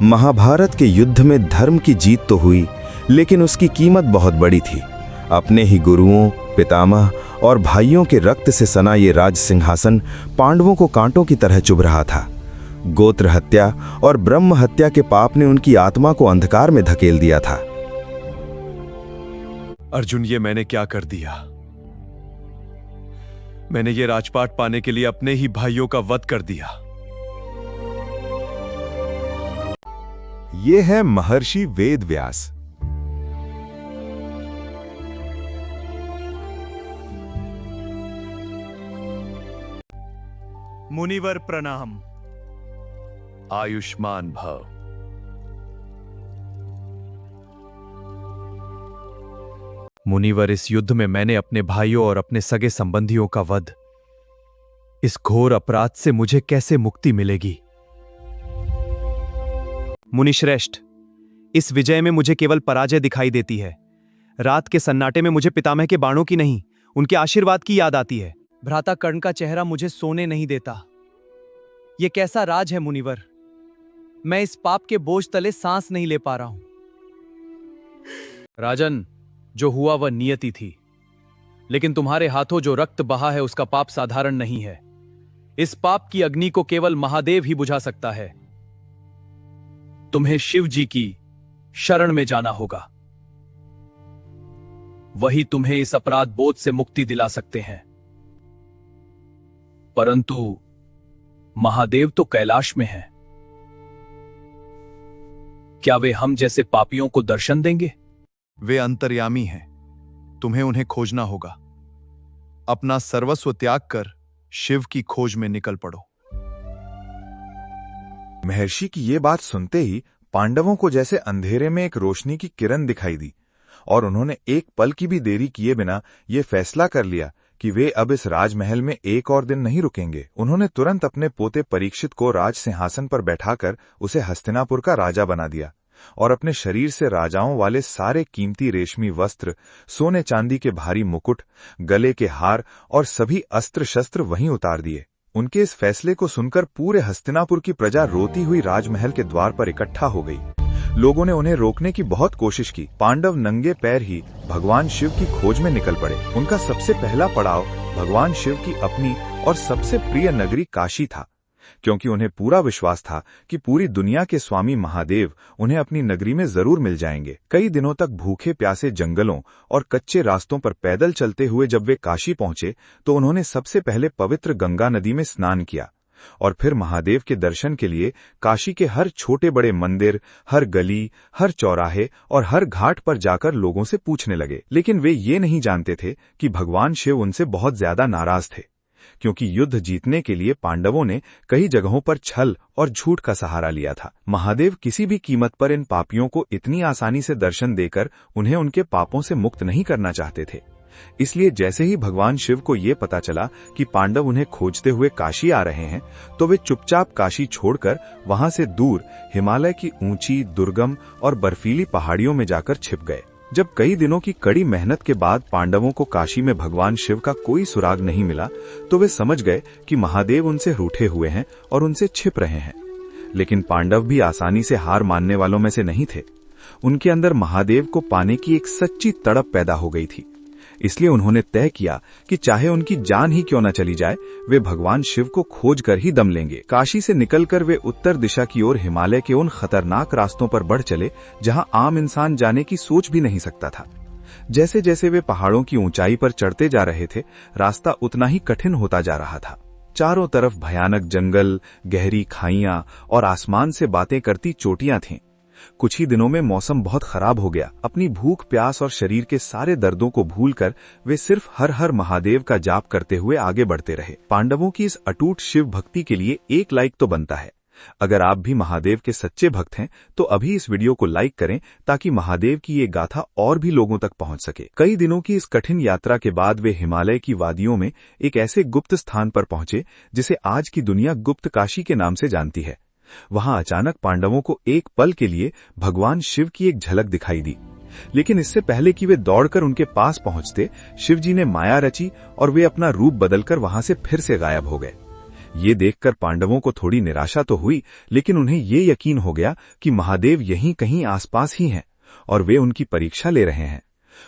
महाभारत के युद्ध में धर्म की जीत तो हुई, लेकिन उसकी कीमत बहुत बड़ी थी। अपने ही गुरुओं, पितामह और भाइयों के रक्त से सना ये राज सिंहासन पांडवों को कांटों की तरह चुभ रहा था। गोत्र हत्या और ब्रह्म हत्या के पाप ने उनकी आत्मा को अंधकार में धकेल दिया था। अर्जुन, ये मैंने क्या कर दिया? मैंने ये राजपाट पाने के लिए अपने ही भाइयों का वध कर दिया। ये है महर्षि वेदव्यास। मुनिवर प्रणाम। आयुष्मान भव। मुनिवर, इस युद्ध में मैंने अपने भाइयों और अपने सगे संबंधियों का वध। इस घोर अपराध से मुझे कैसे मुक्ति मिलेगी? मुनिश्रेष्ठ, इस विजय में मुझे केवल पराजय दिखाई देती है। रात के सन्नाटे में मुझे पितामह के बाणों की नहीं, उनके आशीर्वाद की याद आती है। भ्राता कर्ण का चेहरा मुझे सोने नहीं देता। यह कैसा राज है मुनिवर? मैं इस पाप के बोझ तले सांस नहीं ले पा रहा हूं। राजन, जो हुआ वह नियति थी, लेकिन तुम्हारे हाथों जो रक्त बहा है उसका पाप साधारण नहीं है। इस पाप की अग्नि को केवल महादेव ही बुझा सकता है। तुम्हें शिव जी की शरण में जाना होगा। वही तुम्हें इस अपराध बोझ से मुक्ति दिला सकते हैं। परंतु महादेव तो कैलाश में हैं। क्या वे हम जैसे पापियों को दर्शन देंगे? वे अंतर्यामी हैं, तुम्हें उन्हें खोजना होगा। अपना सर्वस्व त्याग कर शिव की खोज में निकल पड़ो। महर्षि की ये बात सुनते ही पांडवों को जैसे अंधेरे में एक रोशनी की किरण दिखाई दी और उन्होंने एक पल की भी देरी किए बिना ये फैसला कर लिया कि वे अब इस राजमहल में एक और दिन नहीं रुकेंगे। उन्होंने तुरंत अपने पोते परीक्षित को राज सिंहासन पर बैठाकर उसे हस्तिनापुर का राजा बना दिया और अपने शरीर से राजाओं वाले सारे कीमती रेशमी वस्त्र, सोने चांदी के भारी मुकुट, गले के हार और सभी अस्त्र शस्त्र वहीं उतार दिए। उनके इस फैसले को सुनकर पूरे हस्तिनापुर की प्रजा रोती हुई राजमहल के द्वार पर इकट्ठा हो गई। लोगों ने उन्हें रोकने की बहुत कोशिश की। पांडव नंगे पैर ही भगवान शिव की खोज में निकल पड़े। उनका सबसे पहला पड़ाव भगवान शिव की अपनी और सबसे प्रिय नगरी काशी था, क्योंकि उन्हें पूरा विश्वास था कि पूरी दुनिया के स्वामी महादेव उन्हें अपनी नगरी में जरूर मिल जाएंगे। कई दिनों तक भूखे प्यासे जंगलों और कच्चे रास्तों पर पैदल चलते हुए जब वे काशी पहुंचे तो उन्होंने सबसे पहले पवित्र गंगा नदी में स्नान किया और फिर महादेव के दर्शन के लिए काशी के हर छोटे बड़े मंदिर, हर गली, हर चौराहे और हर घाट पर जाकर लोगों से पूछने लगे। लेकिन वे ये नहीं जानते थे कि भगवान शिव उनसे बहुत ज्यादा नाराज थे, क्योंकि युद्ध जीतने के लिए पांडवों ने कई जगहों पर छल और झूठ का सहारा लिया था। महादेव किसी भी कीमत पर इन पापियों को इतनी आसानी से दर्शन देकर उन्हें उनके पापों से मुक्त नहीं करना चाहते थे। इसलिए जैसे ही भगवान शिव को ये पता चला कि पांडव उन्हें खोजते हुए काशी आ रहे हैं, तो वे चुपचाप काशी छोड़कर वहां से दूर हिमालय की ऊंची, दुर्गम और बर्फीली पहाड़ियों में जाकर छिप गए। जब कई दिनों की कड़ी मेहनत के बाद पांडवों को काशी में भगवान शिव का कोई सुराग नहीं मिला, तो वे समझ गए कि महादेव उनसे रूठे हुए हैं और उनसे छिप रहे हैं। लेकिन पांडव भी आसानी से हार मानने वालों में से नहीं थे। उनके अंदर महादेव को पाने की एक सच्ची तड़प पैदा हो गई थी। इसलिए उन्होंने तय किया कि चाहे उनकी जान ही क्यों न चली जाए, वे भगवान शिव को खोज कर ही दम लेंगे। काशी से निकलकर वे उत्तर दिशा की ओर हिमालय के उन खतरनाक रास्तों पर बढ़ चले जहां आम इंसान जाने की सोच भी नहीं सकता था। जैसे जैसे वे पहाड़ों की ऊंचाई पर चढ़ते जा रहे थे, रास्ता उतना ही कठिन होता जा रहा था। चारों तरफ भयानक जंगल, गहरी खाइयां और आसमान से बातें करती चोटियां थीं। कुछ ही दिनों में मौसम बहुत खराब हो गया। अपनी भूख, प्यास और शरीर के सारे दर्दों को भूलकर वे सिर्फ हर हर महादेव का जाप करते हुए आगे बढ़ते रहे। पांडवों की इस अटूट शिव भक्ति के लिए एक लाइक तो बनता है। अगर आप भी महादेव के सच्चे भक्त हैं तो अभी इस वीडियो को लाइक करें ताकि महादेव की ये गाथा और भी लोगों तक पहुंच सके। कई दिनों की इस कठिन यात्रा के बाद वे हिमालय की वादियों में एक ऐसे गुप्त स्थान पर पहुंचे जिसे आज की दुनिया गुप्त काशी के नाम से जानती है। वहां अचानक पांडवों को एक पल के लिए भगवान शिव की एक झलक दिखाई दी। लेकिन इससे पहले कि वे दौड़कर उनके पास पहुंचते, शिवजी ने माया रची और वे अपना रूप बदलकर वहां से फिर से गायब हो गए। ये देखकर पांडवों को थोड़ी निराशा तो हुई, लेकिन उन्हें ये यकीन हो गया कि महादेव यहीं कहीं आसपास ही हैं और वे उनकी परीक्षा ले रहे हैं।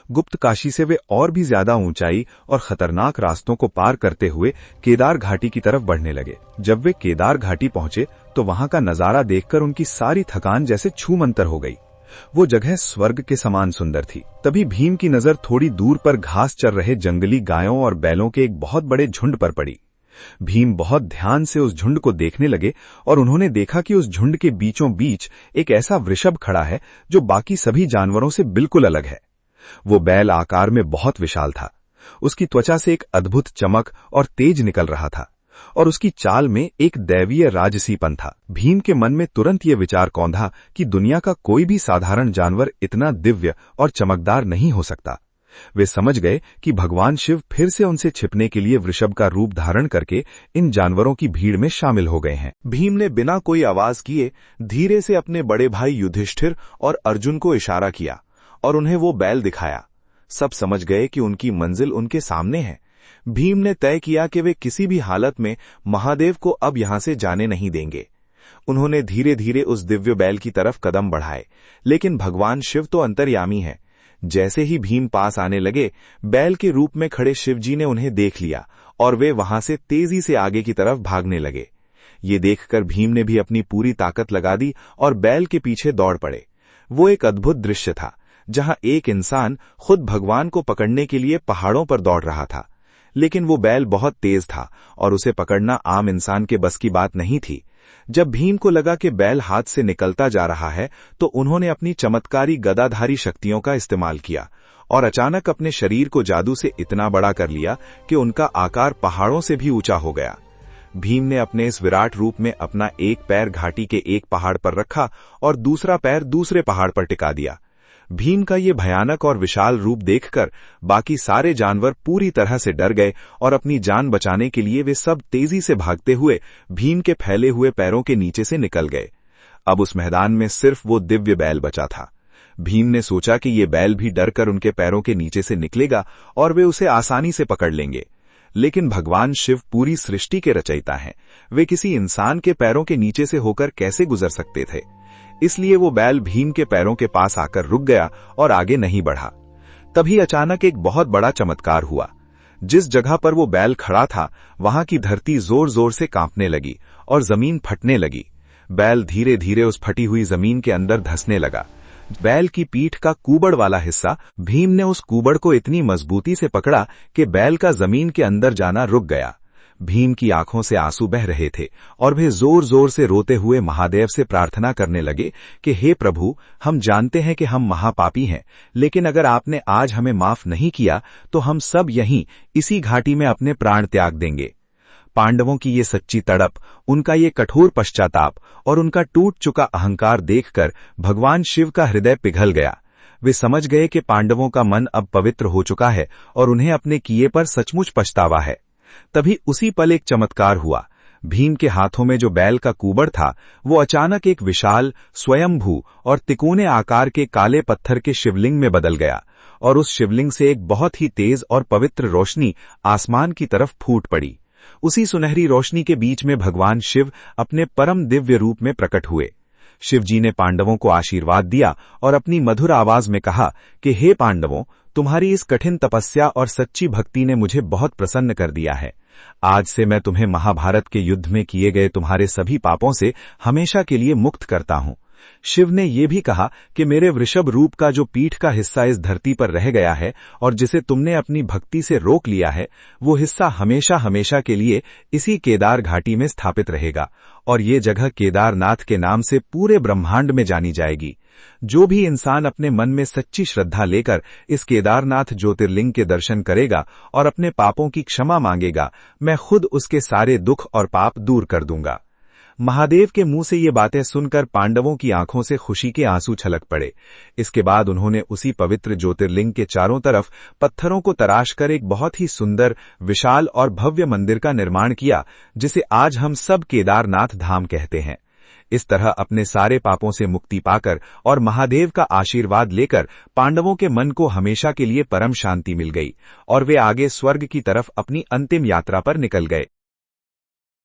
गुप्त काशी से वे और भी ज्यादा ऊंचाई और खतरनाक रास्तों को पार करते हुए केदार घाटी की तरफ बढ़ने लगे। जब वे केदार घाटी पहुंचे तो वहां का नजारा देखकर उनकी सारी थकान जैसे छूमंतर हो गई। वो जगह स्वर्ग के समान सुंदर थी। तभी भीम की नजर थोड़ी दूर पर घास चर रहे जंगली गायों और बैलों के एक बहुत बड़े झुंड पर पड़ी। भीम बहुत ध्यान से उस झुंड को देखने लगे और उन्होंने देखा कि उस झुंड के बीचों बीच एक ऐसा वृषभ खड़ा है जो बाकी सभी जानवरों से बिल्कुल अलग है। वो बैल आकार में बहुत विशाल था। उसकी त्वचा से एक अद्भुत चमक और तेज निकल रहा था और उसकी चाल में एक दैवीय राजसीपन था। भीम के मन में तुरंत ये विचार कौंधा कि दुनिया का कोई भी साधारण जानवर इतना दिव्य और चमकदार नहीं हो सकता। वे समझ गए कि भगवान शिव फिर से उनसे छिपने के लिए वृषभ का रूप धारण करके इन जानवरों की भीड़ में शामिल हो गए हैं। भीम ने बिना कोई आवाज किए धीरे से अपने बड़े भाई युधिष्ठिर और अर्जुन को इशारा किया और उन्हें वो बैल दिखाया। सब समझ गए कि उनकी मंजिल उनके सामने है। भीम ने तय किया कि वे किसी भी हालत में महादेव को अब यहां से जाने नहीं देंगे। उन्होंने धीरे धीरे उस दिव्य बैल की तरफ कदम बढ़ाए, लेकिन भगवान शिव तो अंतर्यामी है। जैसे ही भीम पास आने लगे, बैल के रूप में खड़े शिवजी ने उन्हें देख लिया और वे वहां से तेजी से आगे की तरफ भागने लगे। ये देखकर भीम ने भी अपनी पूरी ताकत लगा दी और बैल के पीछे दौड़ पड़े। वो एक अद्भुत दृश्य था, जहां एक इंसान खुद भगवान को पकड़ने के लिए पहाड़ों पर दौड़ रहा था, लेकिन वो बैल बहुत तेज था और उसे पकड़ना आम इंसान के बस की बात नहीं थी। जब भीम को लगा कि बैल हाथ से निकलता जा रहा है, तो उन्होंने अपनी चमत्कारी गदाधारी शक्तियों का इस्तेमाल किया और अचानक अपने शरीर को जादू से इतना बड़ा कर लिया कि उनका आकार पहाड़ों से भी ऊंचा हो गया। भीम ने अपने इस विराट रूप में अपना एक पैर घाटी के एक पहाड़ पर रखा और दूसरा पैर दूसरे पहाड़ पर टिका दिया। भीम का ये भयानक और विशाल रूप देखकर बाकी सारे जानवर पूरी तरह से डर गए और अपनी जान बचाने के लिए वे सब तेजी से भागते हुए भीम के फैले हुए पैरों के नीचे से निकल गए। अब उस मैदान में सिर्फ वो दिव्य बैल बचा था। भीम ने सोचा कि ये बैल भी डरकर उनके पैरों के नीचे से निकलेगा और वे उसे आसानी से पकड़ लेंगे। लेकिन भगवान शिव पूरी सृष्टि के रचयिता हैं। वे किसी इंसान के पैरों के नीचे से होकर कैसे गुजर सकते थे? इसलिए वो बैल भीम के पैरों के पास आकर रुक गया और आगे नहीं बढ़ा। तभी अचानक एक बहुत बड़ा चमत्कार हुआ। जिस जगह पर वो बैल खड़ा था, वहां की धरती जोर जोर से कांपने लगी और जमीन फटने लगी। बैल धीरे धीरे उस फटी हुई जमीन के अंदर धंसने लगा। बैल की पीठ का कुबड़ वाला हिस्सा, भीम ने उस कुबड़ को इतनी मजबूती से पकड़ा कि बैल का जमीन के अंदर जाना रुक गया। भीम की आंखों से आंसू बह रहे थे और वे जोर जोर से रोते हुए महादेव से प्रार्थना करने लगे कि हे प्रभु, हम जानते हैं कि हम महापापी हैं, लेकिन अगर आपने आज हमें माफ नहीं किया तो हम सब यहीं इसी घाटी में अपने प्राण त्याग देंगे। पांडवों की ये सच्ची तड़प, उनका ये कठोर पश्चाताप और उनका टूट चुका अहंकार देखकर भगवान शिव का हृदय पिघल गया। वे समझ गए कि पांडवों का मन अब पवित्र हो चुका है और उन्हें अपने किए पर सचमुच पछतावा है। तभी उसी पल एक चमत्कार हुआ। भीम के हाथों में जो बैल का कुबड़ था, वो अचानक एक विशाल, स्वयंभू और तिकोने आकार के काले पत्थर के शिवलिंग में बदल गया और उस शिवलिंग से एक बहुत ही तेज और पवित्र रोशनी आसमान की तरफ फूट पड़ी। उसी सुनहरी रोशनी के बीच में भगवान शिव अपने परम दिव्य रूप में प्रकट हुए। शिवजी ने पांडवों को आशीर्वाद दिया और अपनी मधुर आवाज में कहा कि हे पांडवों, तुम्हारी इस कठिन तपस्या और सच्ची भक्ति ने मुझे बहुत प्रसन्न कर दिया है। आज से मैं तुम्हें महाभारत के युद्ध में किए गए तुम्हारे सभी पापों से हमेशा के लिए मुक्त करता हूं। शिव ने यह भी कहा कि मेरे वृषभ रूप का जो पीठ का हिस्सा इस धरती पर रह गया है और जिसे तुमने अपनी भक्ति से रोक लिया है, वो हिस्सा हमेशा हमेशा के लिए इसी केदार घाटी में स्थापित रहेगा और ये जगह केदारनाथ के नाम से पूरे ब्रह्मांड में जानी जाएगी। जो भी इंसान अपने मन में सच्ची श्रद्धा लेकर इस केदारनाथ ज्योतिर्लिंग के दर्शन करेगा और अपने पापों की क्षमा मांगेगा, मैं खुद उसके सारे दुख और पाप दूर कर दूंगा। महादेव के मुंह से ये बातें सुनकर पांडवों की आंखों से खुशी के आंसू छलक पड़े। इसके बाद उन्होंने उसी पवित्र ज्योतिर्लिंग के चारों तरफ पत्थरों को तराशकर एक बहुत ही सुंदर, विशाल और भव्य मंदिर का निर्माण किया, जिसे आज हम सब केदारनाथ धाम कहते हैं। इस तरह अपने सारे पापों से मुक्ति पाकर और महादेव का आशीर्वाद लेकर पांडवों के मन को हमेशा के लिए परम शांति मिल गई और वे आगे स्वर्ग की तरफ अपनी अंतिम यात्रा पर निकल गए।